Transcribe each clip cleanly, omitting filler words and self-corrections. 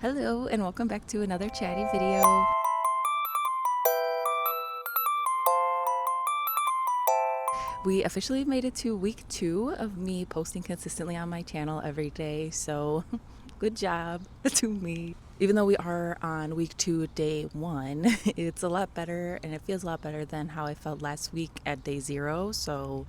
Hello and welcome back to another chatty video. We officially made it to week 2 of me posting consistently on my channel every day, so good job to me. Even though we are on week 2, day 1, it's a lot better and it feels a lot better than how I felt last week at day 0. So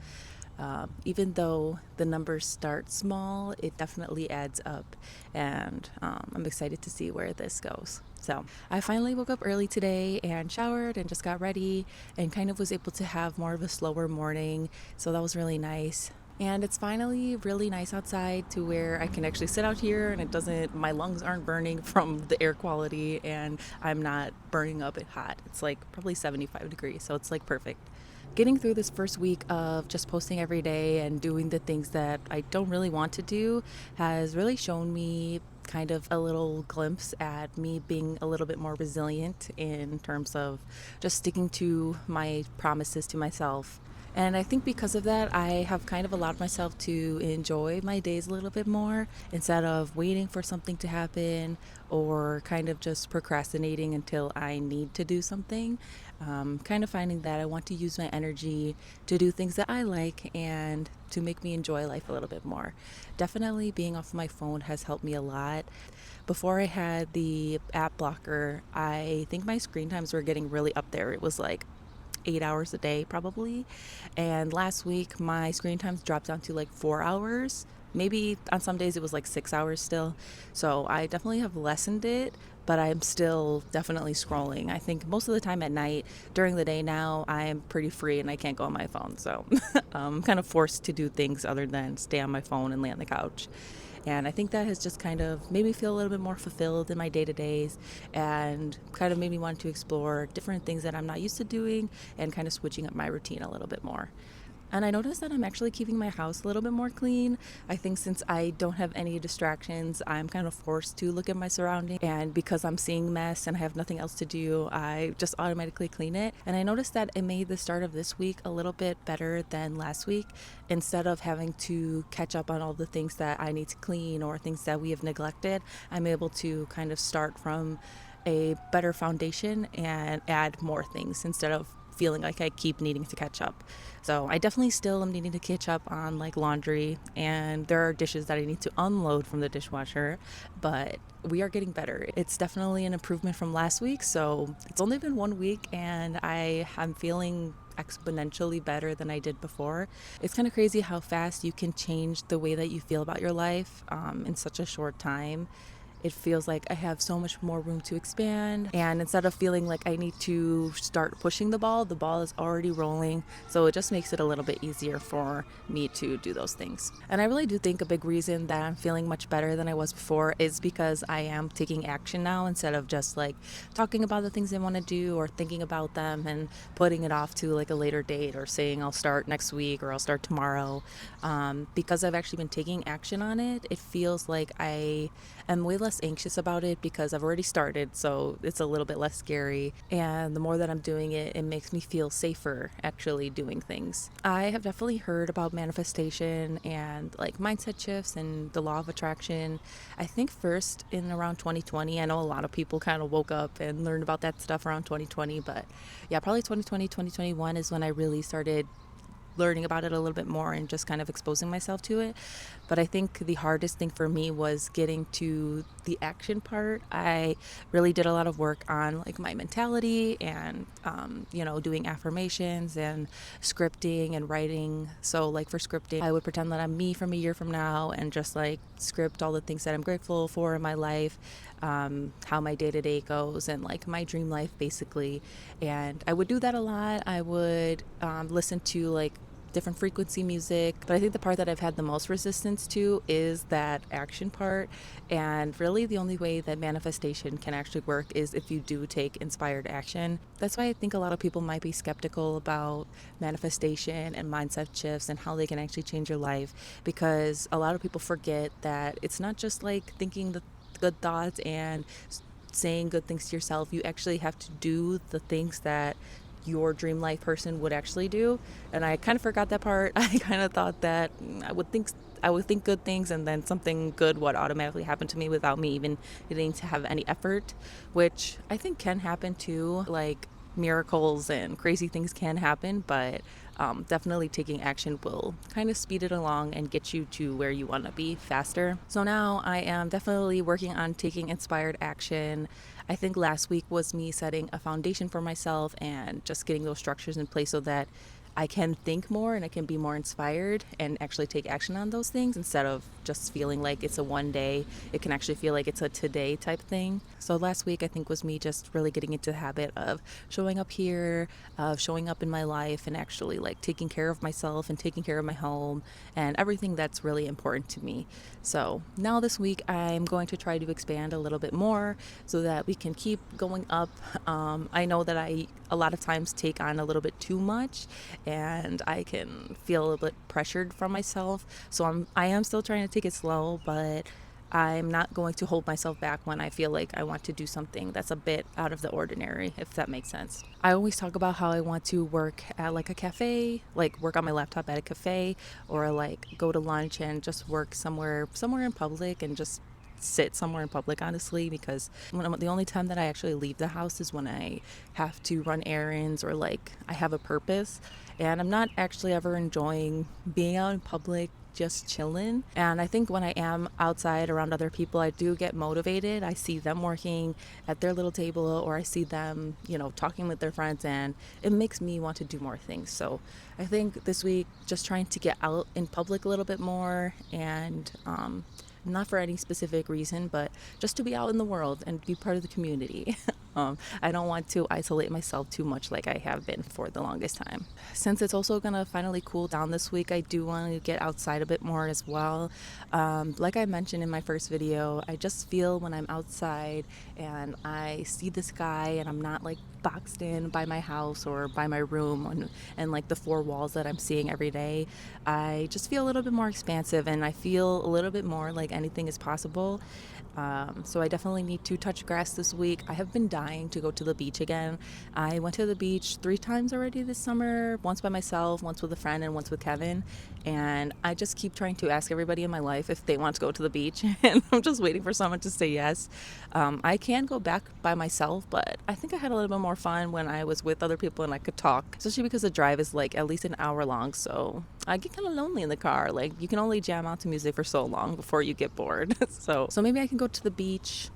even though the numbers start small, it definitely adds up, and I'm excited to see where this goes. So I finally woke up early today and showered and just got ready and kind of was able to have more of a slower morning, so that was really nice. And it's finally really nice outside to where I can actually sit out here and my lungs aren't burning from the air quality and I'm not burning up it hot. It's like probably 75 degrees, so it's like perfect. Getting through this first week of just posting every day and doing the things that I don't really want to do has really shown me kind of a little glimpse at me being a little bit more resilient in terms of just sticking to my promises to myself. And I think because of that, I have kind of allowed myself to enjoy my days a little bit more instead of waiting for something to happen or kind of just procrastinating until I need to do something. Kind of finding that I want to use my energy to do things that I like and to make me enjoy life a little bit more. Definitely being off my phone has helped me a lot. Before I had the app blocker, I think my screen times were getting really up there. It was like 8 hours a day probably, and last week my screen times dropped down to like 4 hours. Maybe on some days it was like 6 hours still, so I definitely have lessened it, but I'm still definitely scrolling. I think most of the time at night. During the day now I'm pretty free and I can't go on my phone, so I'm kind of forced to do things other than stay on my phone and lay on the couch. And I think that has just kind of made me feel a little bit more fulfilled in my day-to-days and kind of made me want to explore different things that I'm not used to doing and kind of switching up my routine a little bit more. And I noticed that I'm actually keeping my house a little bit more clean. I think since I don't have any distractions, I'm kind of forced to look at my surroundings. And because I'm seeing mess and I have nothing else to do, I just automatically clean it. And I noticed that it made the start of this week a little bit better than last week. Instead of having to catch up on all the things that I need to clean or things that we have neglected, I'm able to kind of start from a better foundation and add more things instead of feeling like I keep needing to catch up. So I definitely still am needing to catch up on like laundry, and there are dishes that I need to unload from the dishwasher, but we are getting better. It's definitely an improvement from last week. So it's only been 1 week and I'm feeling exponentially better than I did before. It's kind of crazy how fast you can change the way that you feel about your life in such a short time. It feels like I have so much more room to expand, and instead of feeling like I need to start pushing the ball is already rolling, so it just makes it a little bit easier for me to do those things. And I really do think a big reason that I'm feeling much better than I was before is because I am taking action now instead of just like talking about the things I want to do or thinking about them and putting it off to like a later date or saying I'll start next week or I'll start tomorrow. Because I've actually been taking action on it, it feels like I am way less anxious about it because I've already started, so it's a little bit less scary. And the more that I'm doing it, it makes me feel safer actually doing things. I have definitely heard about manifestation and like mindset shifts and the law of attraction. I think first in around 2020. I know a lot of people kind of woke up and learned about that stuff around 2020, but yeah, probably 2020, 2021 is when I really started learning about it a little bit more and just kind of exposing myself to it. But I think the hardest thing for me was getting to the action part. I really did a lot of work on like my mentality and doing affirmations and scripting and writing. So like for scripting, I would pretend that I'm me from a year from now and just like script all the things that I'm grateful for in my life, how my day-to-day goes and like my dream life basically. And I would do that a lot. I would listen to like different frequency music. But I think the part that I've had the most resistance to is that action part. And really the only way that manifestation can actually work is if you do take inspired action. That's why I think a lot of people might be skeptical about manifestation and mindset shifts and how they can actually change your life, because a lot of people forget that it's not just like thinking the good thoughts and saying good things to yourself. You actually have to do the things that your dream life person would actually do. And I kind of forgot that part. I kind of thought that I would think I would think good things, and then something good would automatically happen to me without me even needing to have any effort, which I think can happen too. Like, miracles and crazy things can happen, but definitely taking action will kind of speed it along and get you to where you want to be faster. So now I am definitely working on taking inspired action. I think last week was me setting a foundation for myself and just getting those structures in place so that I can think more and I can be more inspired and actually take action on those things instead of just feeling like it's a one day. It can actually feel like it's a today type thing. So last week I think was me just really getting into the habit of showing up here, of showing up in my life and actually like taking care of myself and taking care of my home and everything that's really important to me. So now this week I'm going to try to expand a little bit more so that we can keep going up. I know that I a lot of times take on a little bit too much and I can feel a little bit pressured from myself. So I am still trying to take it slow, but I'm not going to hold myself back when I feel like I want to do something that's a bit out of the ordinary, if that makes sense. I always talk about how I want to work at like a cafe, like work on my laptop at a cafe, or like go to lunch and just work somewhere in public and just sit somewhere in public, honestly, because the only time that I actually leave the house is when I have to run errands or like I have a purpose, and I'm not actually ever enjoying being out in public just chilling. And I think when I am outside around other people, I do get motivated. I see them working at their little table, or I see them, talking with their friends, and it makes me want to do more things. So I think this week, just trying to get out in public a little bit more, and not for any specific reason, but just to be out in the world and be part of the community. I don't want to isolate myself too much like I have been for the longest time. Since it's also going to finally cool down this week, I do want to get outside a bit more as well. Like I mentioned in my first video, I just feel when I'm outside and I see the sky and I'm not like boxed in by my house or by my room and like the four walls that I'm seeing every day, I just feel a little bit more expansive and I feel a little bit more like anything is possible. So I definitely need to touch grass this week. I have been dying to go to the beach again. I went to the beach 3 times already this summer, once by myself, once with a friend, and once with Kevin. And I just keep trying to ask everybody in my life if they want to go to the beach, and I'm just waiting for someone to say yes. I can go back by myself, but I think I had a little bit more fun when I was with other people and I could talk, especially because the drive is like at least an hour long, so I get kind of lonely in the car. Like, you can only jam out to music for so long before you get bored. So maybe I can go to the beach.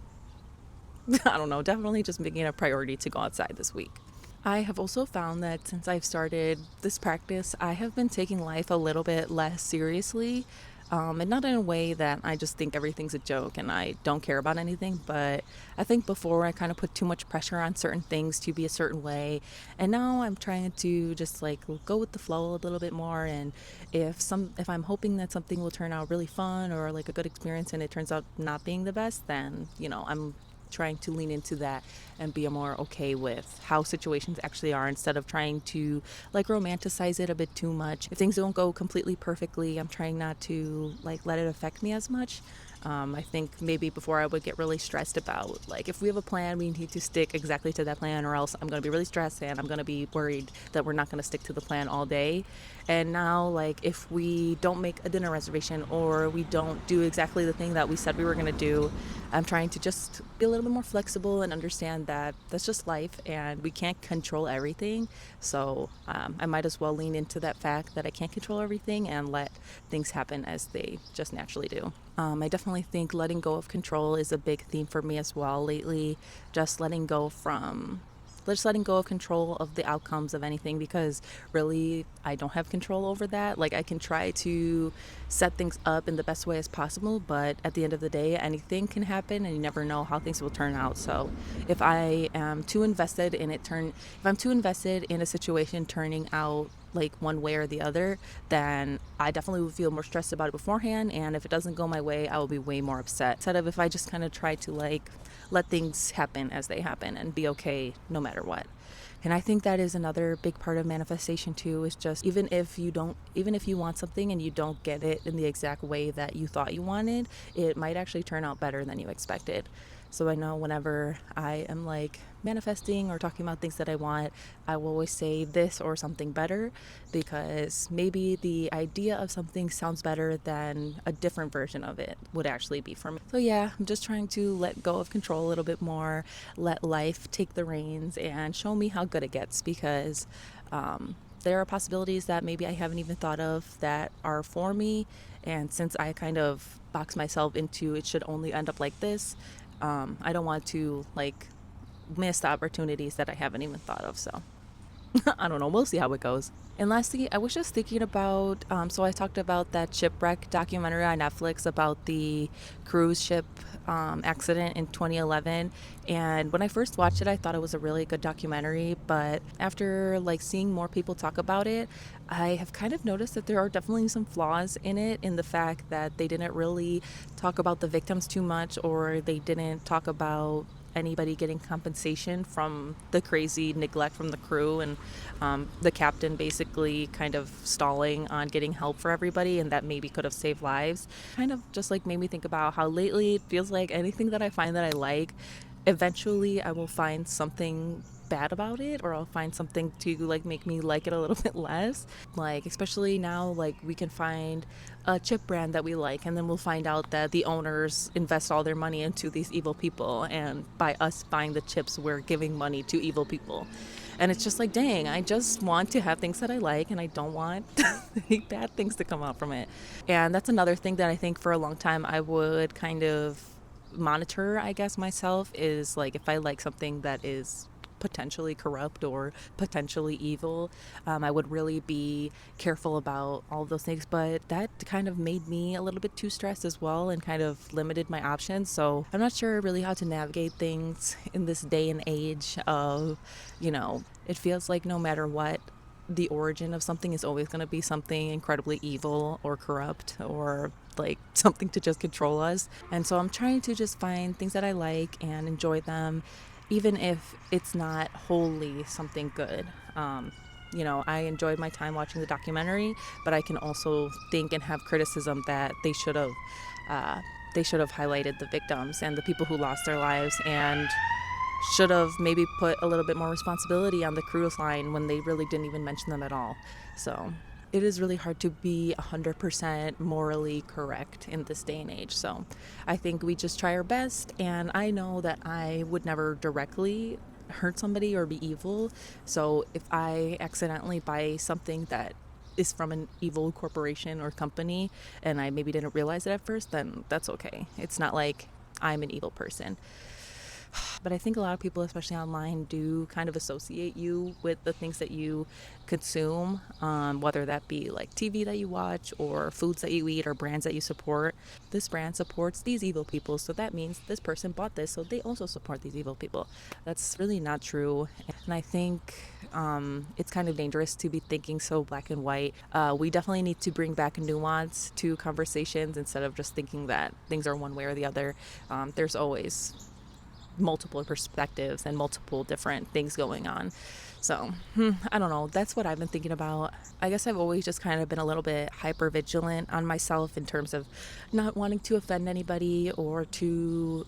I don't know, definitely just making it a priority to go outside this week. I have also found that since I've started this practice, I have been taking life a little bit less seriously. And not in a way that I just think everything's a joke and I don't care about anything, but I think before I kind of put too much pressure on certain things to be a certain way, and now I'm trying to just like go with the flow a little bit more. And if I'm hoping that something will turn out really fun or like a good experience and it turns out not being the best, then I'm trying to lean into that and be more okay with how situations actually are instead of trying to like romanticize it a bit too much. If things don't go completely perfectly, I'm trying not to like let it affect me as much. I think maybe before I would get really stressed about like if we have a plan, we need to stick exactly to that plan, or else I'm going to be really stressed and I'm going to be worried that we're not going to stick to the plan all day. And now, like, if we don't make a dinner reservation or we don't do exactly the thing that we said we were going to do, I'm trying to just be a little bit more flexible and understand that that's just life and we can't control everything. So I might as well lean into that fact that I can't control everything and let things happen as they just naturally do. I definitely think letting go of control is a big theme for me as well lately. Just letting go of control of the outcomes of anything, because really I don't have control over that. Like, I can try to set things up in the best way as possible, but at the end of the day, anything can happen and you never know how things will turn out. So if I'm too invested in a situation turning out like one way or the other, then I definitely would feel more stressed about it beforehand, and if it doesn't go my way, I will be way more upset. Instead of if I just kind of try to like let things happen as they happen and be okay no matter what. And I think that is another big part of manifestation too, is just even if you want something and you don't get it in the exact way that you thought you wanted, it might actually turn out better than you expected. So I know whenever I am like manifesting or talking about things that I want, I will always say this or something better, because maybe the idea of something sounds better than a different version of it would actually be for me. So yeah, I'm just trying to let go of control a little bit more, let life take the reins and show me how good it gets, because there are possibilities that maybe I haven't even thought of that are for me. And since I kind of box myself into it should only end up like this, I don't want to like miss the opportunities that I haven't even thought of. So I don't know. We'll see how it goes. And lastly, I was just thinking about, so I talked about that shipwreck documentary on Netflix about the cruise ship accident in 2011. And when I first watched it, I thought it was a really good documentary. But after like seeing more people talk about it, I have kind of noticed that there are definitely some flaws in it, in the fact that they didn't really talk about the victims too much, or they didn't talk about anybody getting compensation from the crazy neglect from the crew, and the captain basically kind of stalling on getting help for everybody, and that maybe could have saved lives. Kind of just like made me think about how lately it feels like anything that I find that I like, eventually I will find something bad about it, or I'll find something to like make me like it a little bit less. Like especially now, like we can find a chip brand that we like, and then we'll find out that the owners invest all their money into these evil people, and by us buying the chips we're giving money to evil people. And it's just like, dang, I just want to have things that I like, and I don't want any bad things to come out from it. And that's another thing that I think for a long time I would kind of monitor, I guess, myself, is like if I like something that is potentially corrupt or potentially evil, I would really be careful about all of those things. But that kind of made me a little bit too stressed as well, and kind of limited my options. So I'm not sure really how to navigate things in this day and age of, it feels like no matter what, the origin of something is always going to be something incredibly evil or corrupt, or like something to just control us. And so I'm trying to just find things that I like and enjoy them, even if it's not wholly something good. I enjoyed my time watching the documentary, but I can also think and have criticism that they should have highlighted the victims and the people who lost their lives, and should have maybe put a little bit more responsibility on the cruise line when they really didn't even mention them at all. So it is really hard to be 100% morally correct in this day and age. So I think we just try our best. And I know that I would never directly hurt somebody or be evil. So if I accidentally buy something that is from an evil corporation or company, and I maybe didn't realize it at first, then that's okay. It's not like I'm an evil person. But I think a lot of people, especially online, do kind of associate you with the things that you consume, whether that be like TV that you watch, or foods that you eat, or brands that you support. This brand supports these evil people, so that means this person bought this, so they also support these evil people. That's really not true. And I think it's kind of dangerous to be thinking so black and white. We definitely need to bring back nuance to conversations, instead of just thinking that things are one way or the other. There's always multiple perspectives and multiple different things going on. So I don't know. That's what I've been thinking about. I guess I've always just kind of been a little bit hyper vigilant on myself, in terms of not wanting to offend anybody or to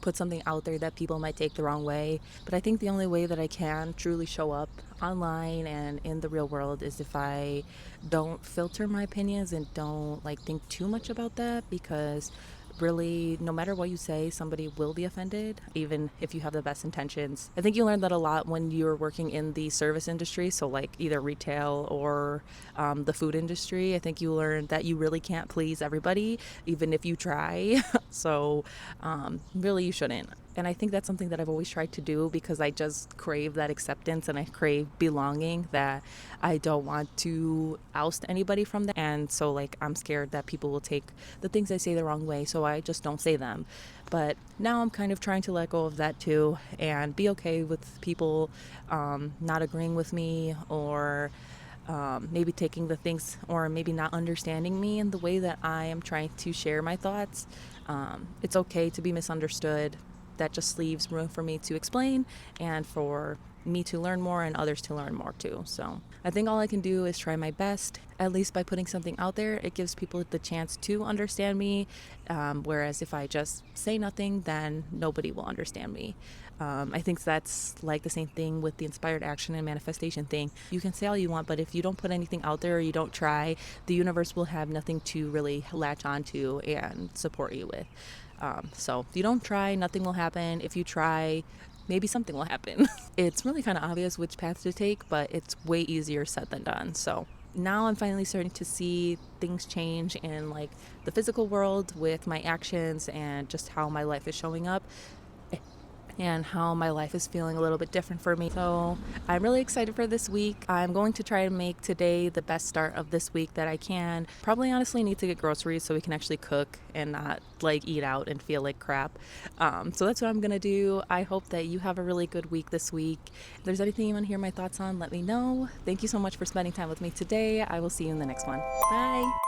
put something out there that people might take the wrong way. But I think the only way that I can truly show up online and in the real world is if I don't filter my opinions and don't like think too much about that, because really, no matter what you say, somebody will be offended, even if you have the best intentions. I think you learn that a lot when you're working in the service industry, so like either retail or the food industry. I think you learn that you really can't please everybody, even if you try. So really, you shouldn't. And I think that's something that I've always tried to do, because I just crave that acceptance and I crave belonging, that I don't want to oust anybody from that. And so like I'm scared that people will take the things I say the wrong way, so I just don't say them. But now I'm kind of trying to let go of that too, and be okay with people not agreeing with me, or maybe taking the things, or maybe not understanding me in the way that I am trying to share my thoughts. It's okay to be misunderstood. That just leaves room for me to explain and for me to learn more and others to learn more too. So I think all I can do is try my best. At least by putting something out there, it gives people the chance to understand me. Whereas if I just say nothing, then nobody will understand me. I think that's like the same thing with the inspired action and manifestation thing. You can say all you want, but if you don't put anything out there or you don't try, the universe will have nothing to really latch onto and support you with. So if you don't try, nothing will happen. If you try, maybe something will happen. It's really kind of obvious which path to take, but it's way easier said than done. So now I'm finally starting to see things change in like the physical world with my actions and just how my life is showing up and how my life is feeling a little bit different for me. So I'm really excited for this week. I'm going to try to make today the best start of this week that I can. Probably honestly need to get groceries so we can actually cook and not like eat out and feel like crap. So that's what I'm gonna do. I hope that you have a really good week this week. If there's anything you want to hear my thoughts on, let me know. Thank you so much for spending time with me today. I will see you in the next one. Bye.